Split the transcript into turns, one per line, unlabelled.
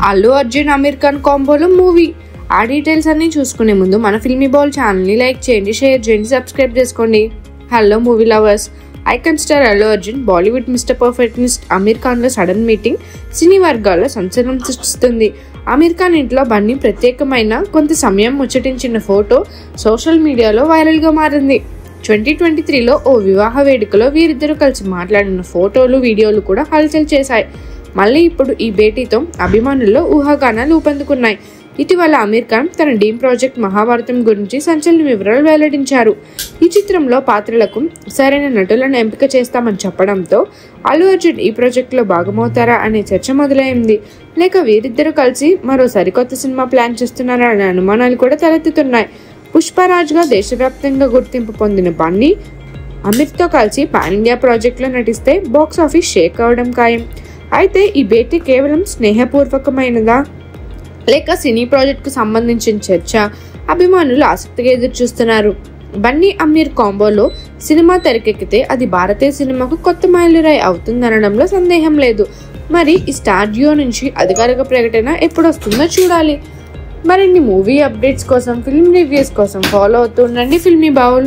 అల్లు అర్జున్ అమీర్ ఖాన్ కాంబోలో మూవీ. ఆ డీటెయిల్స్ అన్ని చూసుకునే ముందు మన ఫిల్మీ బాల్ ఛానల్ని లైక్ చేయండి, షేర్ చేయండి, సబ్స్క్రైబ్ చేసుకోండి. Hello movie lovers, icon star Allu Arjun Bollywood Mr perfectionist Aamir ఖాన్లో సడన్ మీటింగ్ సినీ వర్గాల్లో సంచలనం సృష్టిస్తుంది. అమీర్ ఖాన్ ఇంట్లో బన్నీ ప్రత్యేకమైన కొంత సమయం ముచ్చటించిన ఫోటో సోషల్ మీడియాలో వైరల్గా మారింది. 2023లో ఓ వివాహ వేడుకలో వీరిద్దరూ కలిసి మాట్లాడిన ఫోటోలు, వీడియోలు కూడా హల్చల్ చేశాయి. మళ్ళీ ఇప్పుడు ఈ భేటీతో అభిమానుల్లో ఊహాగానాలు ఊపందుకున్నాయి. ఇటీవల అమీర్ ఖాన్ తన డ్రీమ్ ప్రాజెక్ట్ మహాభారతం గురించి సంచలన వివరాలు వెల్లడించారు. ఈ చిత్రంలో పాత్రలకు సరైన నటులను ఎంపిక చేస్తామని చెప్పడంతో అల్లు అర్జున్ ఈ ప్రాజెక్టులో భాగమవుతారా అనే చర్చ మొదలైంది. లేక వీరిద్దరూ కలిసి మరో సరికొత్త సినిమా ప్లాన్ చేస్తున్నారా అనే అనుమానాలు కూడా తలెత్తుతున్నాయి. పుష్పరాజ్గా దేశవ్యాప్తంగా గుర్తింపు పొందిన బన్నీ అమీర్తో కలిసి పాన్ ఇండియా ప్రాజెక్టులో నటిస్తే బాక్స్ ఆఫీస్ షేక్ అవడం ఖాయం. అయితే ఈ భేటీ కేవలం స్నేహపూర్వకమైనదా లేక సినీ ప్రాజెక్టుకు సంబంధించిన చర్చ అభిమానులు ఆసక్తిగా ఎదురు చూస్తున్నారు. బన్నీ అమీర్ కాంబోలో సినిమా తెరకెక్కితే అది భారతీయ సినిమాకు కొత్త మైలురాయి అవుతుందనడంలో సందేహం లేదు. మరి ఈ స్టార్ డ్యూయో నుంచి అధికారిక ప్రకటన ఎప్పుడు వస్తుందో చూడాలి. మరిన్ని మూవీ అప్డేట్స్ కోసం, ఫిల్మ్ రివ్యూస్ కోసం ఫాలో అవుతూ ఉండండి ఫిల్మీ బౌల్.